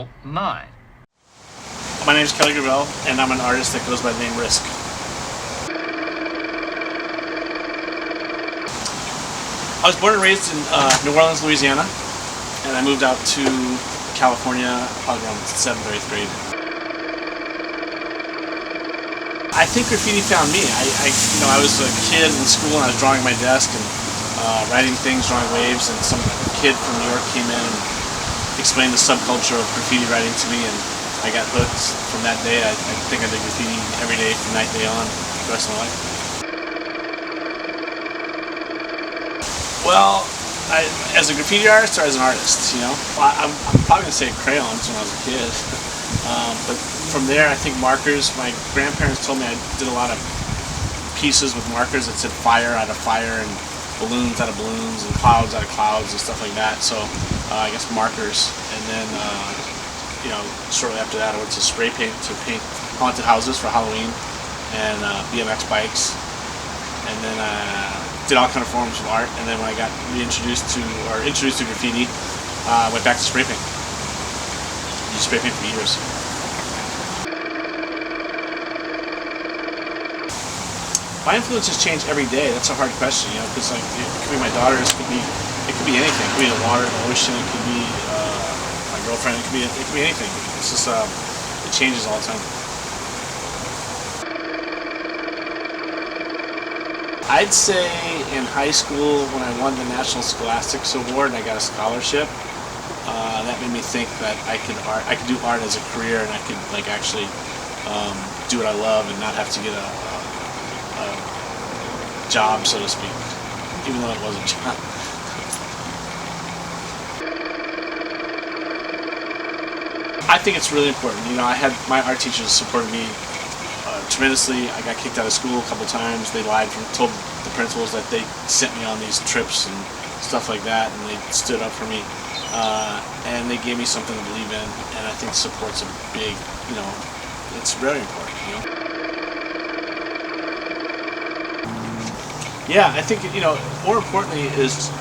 Gravel 9. My name is Kelly Graval, and I'm an artist that goes by the name Risk. I was born and raised in New Orleans, Louisiana, and I moved out to California probably around 7th or 8th grade. I think graffiti found me. I was a kid in school and I was drawing my desk and writing things, drawing waves, and some kid from New York came in and explained the subculture of graffiti writing to me, and I got hooked from that day. I think I did graffiti every day from that day on the rest of my life. Well, as a graffiti artist or as an artist, I'm probably going to say crayons when I was a kid. But from there, I think markers. My grandparents told me I did a lot of pieces with markers that said fire out of fire and balloons out of balloons and clouds out of clouds and stuff like that. So I guess markers. And then shortly after that, I went to spray paint to paint haunted houses for Halloween and BMX bikes. And then did all kind of forms of art. And then when I got introduced to graffiti, I went back to spray paint. Used spray paint for years. My influences change every day. That's a hard question, because it could be my daughters, it could be anything. It could be the water, the ocean. It could be my girlfriend. It could be anything. It's just it changes all the time. I'd say in high school when I won the National Scholastics Award and I got a scholarship, that made me think that I could do art as a career, and I could actually do what I love and not have to get a job, so to speak, even though it was a job. I think it's really important. I had my art teachers supported me tremendously. I got kicked out of school a couple times. They told the principals that they sent me on these trips and stuff like that, and they stood up for me. And they gave me something to believe in, and I think support's a big, it's very important, Yeah, I think, more importantly is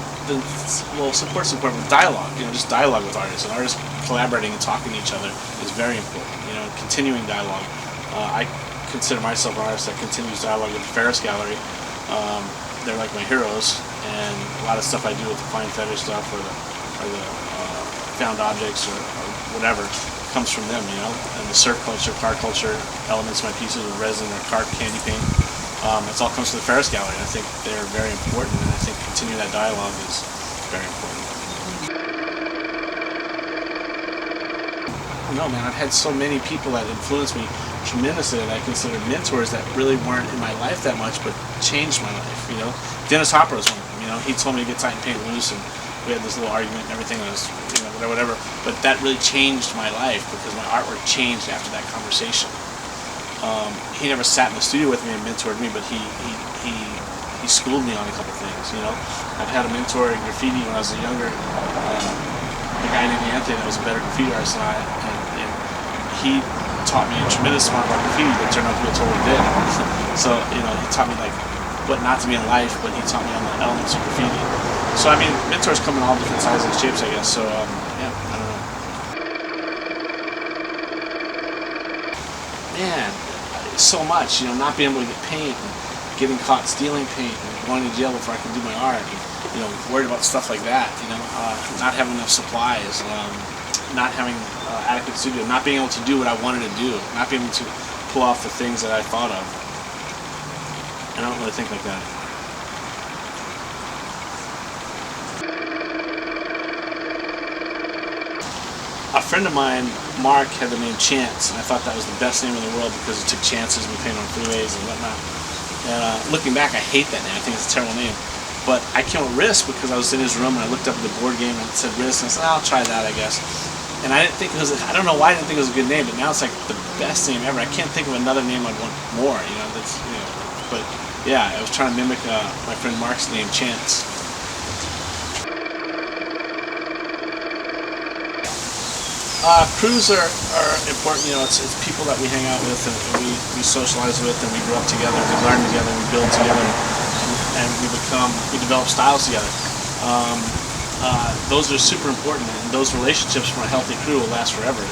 support's important, but dialogue, just dialogue with artists, and artists collaborating and talking to each other is very important, continuing dialogue. I consider myself an artist that continues dialogue with the Ferris Gallery. They're like my heroes, and a lot of stuff I do with the fine fetish stuff or the found objects or whatever comes from them, and the surf culture, car culture elements of my pieces with resin or car candy paint. It all comes to the Ferris Gallery, and I think they're very important, and I think continuing that dialogue is very important. I don't know, man, I've had so many people that influenced me tremendously that I consider mentors that really weren't in my life that much, but changed my life, Dennis Hopper was one of them, he told me to get tight and paint loose, and we had this little argument and everything, and it was, whatever, but that really changed my life because my artwork changed after that conversation. He never sat in the studio with me and mentored me, but he schooled me on a couple things, I've had a mentor in graffiti when I was younger, a guy named Anthony that was a better graffiti artist than I, and he taught me a tremendous amount about graffiti that turned out to be a total dick. So, he taught me what not to be in life, but he taught me on the elements of graffiti. So, mentors come in all different sizes and shapes, I guess, so, yeah, I don't know. Man, so much, not being able to get paint, and getting caught stealing paint, and going to jail before I can do my art, and, worried about stuff like that, not having enough supplies, not having adequate studio, not being able to do what I wanted to do, not being able to pull off the things that I thought of. I don't really think like that. A friend of mine, Mark, had the name Chance, and I thought that was the best name in the world because it took chances we painted on freeways and whatnot. And looking back, I hate that name. I think it's a terrible name. But I came with Risk because I was in his room and I looked up at the board game and it said Risk, and I said, I'll try that, I guess. And I didn't think it was, I don't know why I didn't think it was a good name, but now it's like the best name ever. I can't think of another name I'd want more, but yeah, I was trying to mimic my friend Mark's name, Chance. Crews are important, it's people that we hang out with and we socialize with, and we grow up together, we learn together, we build together, and we develop styles together. those are super important, and those relationships from a healthy crew will last forever.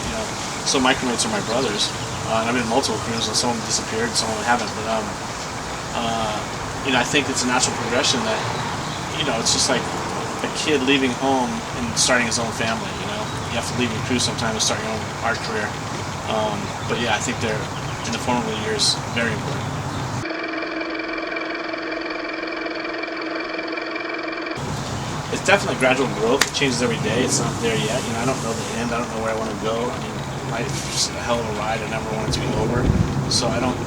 So my crewmates are my brothers, and I've been in multiple crews, and some of them disappeared, some of them haven't. But I think it's a natural progression that it's just like a kid leaving home and starting his own family. You have to leave your crew sometime and start your own art career. But yeah, I think they're in the formative years very important. It's definitely gradual growth. It changes every day. It's not there yet. I don't know the end. I don't know where I want to go. I mean, life's a hell of a ride. I never want it to be over. So I don't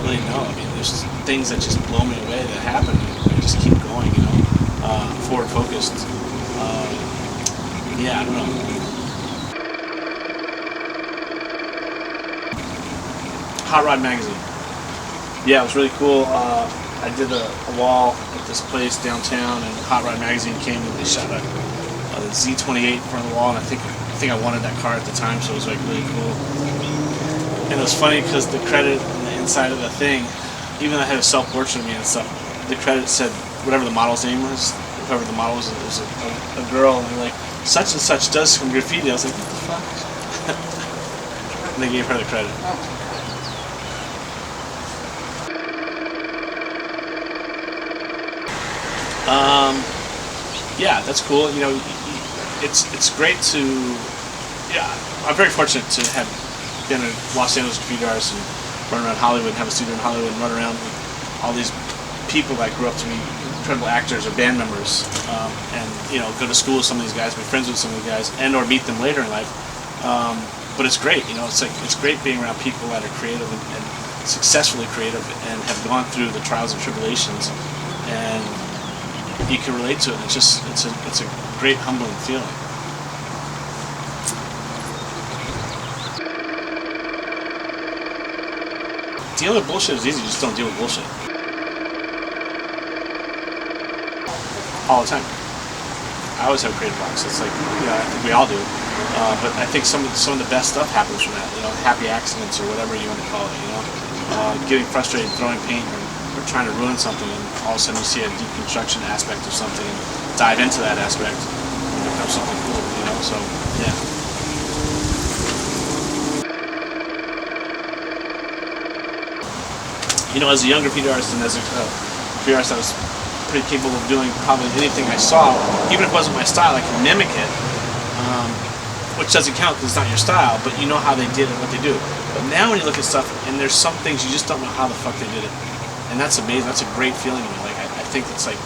really know. I mean, there's things that just blow me away that happen. I just keep going. Forward focused. Yeah, I don't know. Hot Rod Magazine. Yeah, it was really cool. I did a wall at this place downtown, and Hot Rod Magazine came and they shot a Z28 in front of the wall, and I think I wanted that car at the time, so it was like really cool. And it was funny because the credit on the inside of the thing, even though I had a self-portrait of me and stuff, the credit said whatever the model's name was, whoever the model was, it was a girl, and they're like, such and such does some graffiti. I was like, what the fuck? And they gave her the credit. Yeah, that's cool. It's great to. Yeah, I'm very fortunate to have been a Los Angeles graffiti artist and run around Hollywood and have a studio in Hollywood and run around with all these people that grew up to be incredible actors or band members, and go to school with some of these guys, be friends with some of the guys, and or meet them later in life. But it's great. It's great being around people that are creative and successfully creative and have gone through the trials and tribulations, and you can relate to it. It's a great humbling feeling. Dealing with bullshit is easy. You just don't deal with bullshit all the time. I always have creative blocks. It's like I think we all do. But I think some of the best stuff happens from that. Happy accidents or whatever you want to call it. Getting frustrated, throwing paint, or trying to ruin something, and all of a sudden you see a deconstruction aspect of something and dive into that aspect and it becomes something cool, so yeah. As a young graffiti artist and as a graffiti artist, I was pretty capable of doing probably anything I saw. Even if it wasn't my style, I could mimic it, which doesn't count because it's not your style, but you know how they did it, what they do. But now when you look at stuff, and there's some things you just don't know how the fuck they did it. And that's amazing. That's a great feeling to me. Like I think it's like,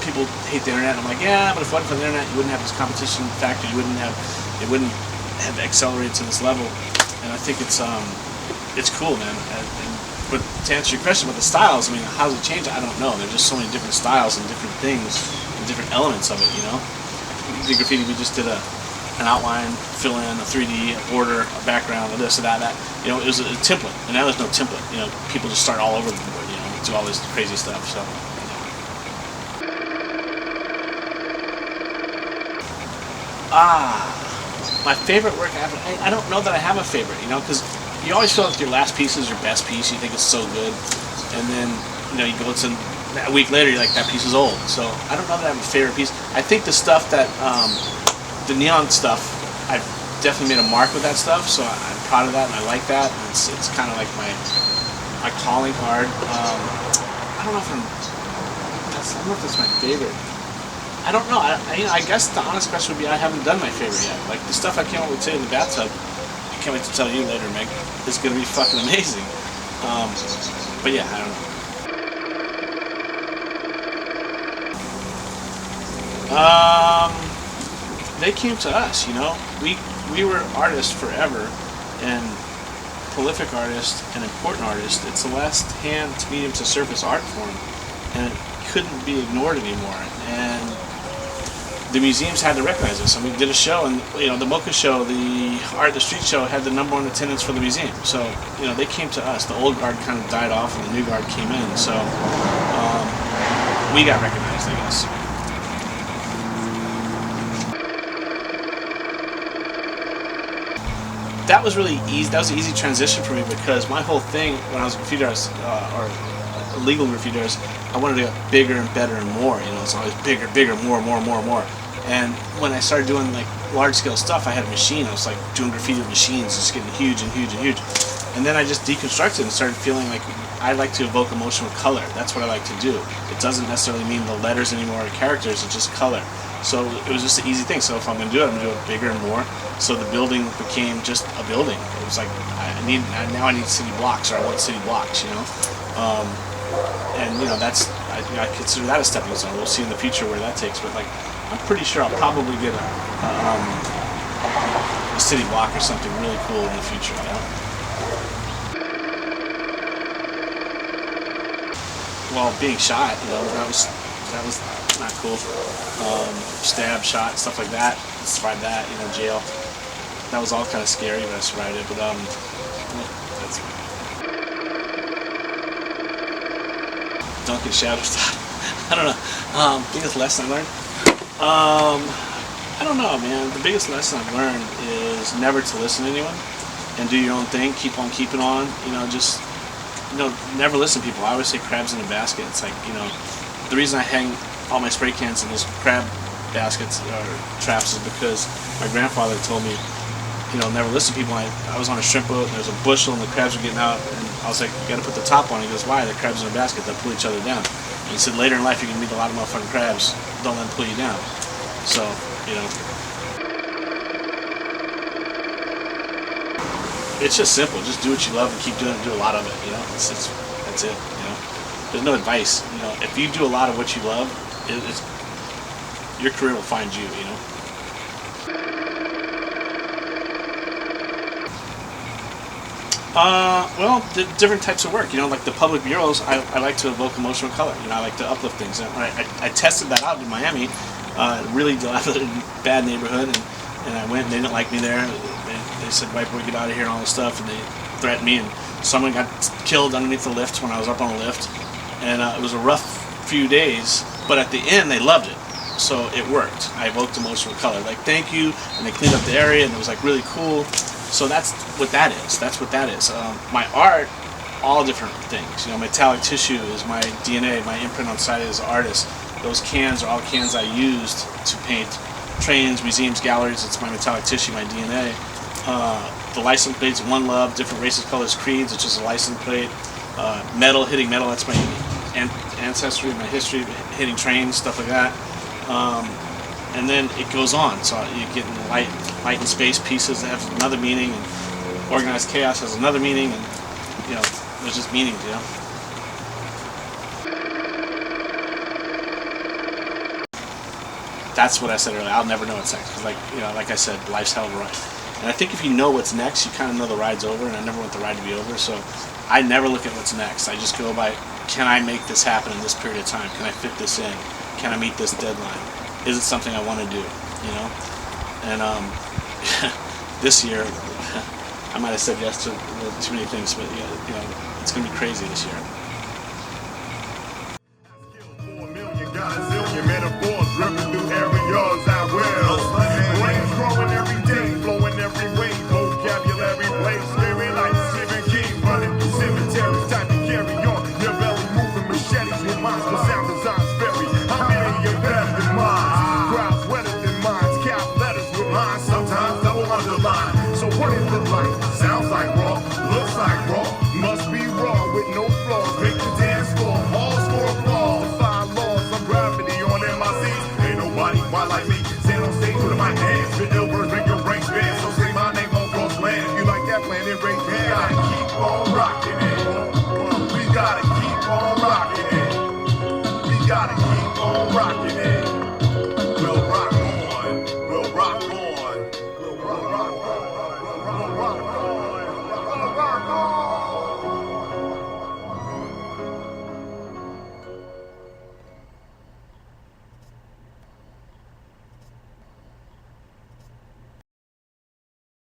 people hate the internet. And I'm like, yeah, but if it wasn't for the internet, you wouldn't have this competition factor. It wouldn't have accelerated to this level. And I think it's cool, man. But to answer your question about the styles, I mean, how does it change? I don't know. There's just so many different styles and different things and different elements of it. The graffiti, we just did an outline, fill in, a 3D, a border, a background, a this, a that. It was a template, and now there's no template. People just start all over the board, do all this crazy stuff. So, my favorite work, I don't know that I have a favorite, because you always feel like your last piece is your best piece. You think it's so good, and then you go to a week later, you're like, that piece is old. So I don't know that I have a favorite piece. I think the stuff that the neon stuff, I've definitely made a mark with that stuff. So I'm proud of that, and I like that. And it's kind of like my calling card. I don't know if that's my favorite. I don't know. I guess the honest question would be I haven't done my favorite yet. Like the stuff I came up with today in the bathtub, I can't wait to tell you later, Meg. It's gonna be fucking amazing. But yeah, I don't know. They came to us. We were artists forever, and prolific artists and important artists. It's the last hand to medium to surface art form, and it couldn't be ignored anymore. And the museums had to recognize us. And we did a show, and the Mocha show, the Art of the Street show, had the #1 attendance for the museum. So they came to us. The old guard kind of died off, and the new guard came in. So we got recognized, I guess. That was really easy. That was an easy transition for me because my whole thing when I was a graffiti artist or illegal graffiti artist, I wanted to get bigger and better and more. You know, it's always bigger, bigger, more, more, more, more. And when I started doing like large scale stuff, I had a machine. I was like doing graffiti with machines, just getting huge and huge and huge. And then I just deconstructed and started feeling like I like to evoke emotion with color. That's what I like to do. It doesn't necessarily mean the letters anymore or characters, it's just color. So it was just an easy thing. So if I'm going to do it, I'm going to do it bigger and more. So the building became just a building. It was like, now I need city blocks, or I want city blocks, you know? And you know, I consider that a stepping stone. We'll see in the future where that takes, but like, I'm pretty sure I'll probably get a city block or something really cool in the future, you know? Well, being shot, you know, that was not cool. Stab, shot, stuff like that. I survived that, you know, jail. That was all kind of scary, but I survived it. But that's Duncan Shadow stuff. I don't know. Biggest lesson I learned. I don't know, man. The biggest lesson I've learned is never to listen to anyone and do your own thing. Keep on keeping on. You know, just never listen to people. I always say crabs in a basket. It's like, you know, the reason I hang all my spray cans in those crab baskets or traps is because my grandfather told me, you know, never listen to people. I was on a shrimp boat and there was a bushel and the crabs were getting out, and I was like, you got to put the top on. He goes, why? The crabs in a basket, they'll pull each other down. And he said, later in life you're going to meet a lot of motherfucking crabs. Don't let them pull you down. So, you know, it's just simple. Just do what you love and keep doing it and do a lot of it, you know. That's it, you know. There's no advice. You know, if you do a lot of what you love, your career will find you, you know. Well, the different types of work, you know, like the public murals, I like to evoke emotional color, you know, I like to uplift things. And I tested that out in Miami, really dilapidated, bad neighborhood, and I went and they didn't like me there. They said, white boy, get out of here and all this stuff, and they threatened me, and someone got killed underneath the lift when I was up on a lift, and it was a rough few days, but at the end they loved it, so it worked. I evoked emotional color, like thank you, and they cleaned up the area, and it was like really cool. So that's what that is. That's what that is. My art, all different things. You know, metallic tissue is my DNA, my imprint on society as an artist. Those cans are all cans I used to paint trains, museums, galleries. It's my metallic tissue, my DNA. The license plates, One Love, different races, colors, creeds, which is a license plate. Metal, hitting metal, that's my ancestry, my history, hitting trains, stuff like that. And then it goes on. So you get in light and space pieces that have another meaning, and organized chaos has another meaning, and you know, there's just meanings, you know. That's what I said earlier. I'll never know what's next, because, like, you know, like I said, life's hell of a ride. And I think if you know what's next, you kind of know the ride's over, and I never want the ride to be over. So I never look at what's next. I just go by, can I make this happen in this period of time? Can I fit this in? Can I meet this deadline? Is it something I want to do? You know? And this year, I might have said yes to too many things, but you know, it's going to be crazy this year.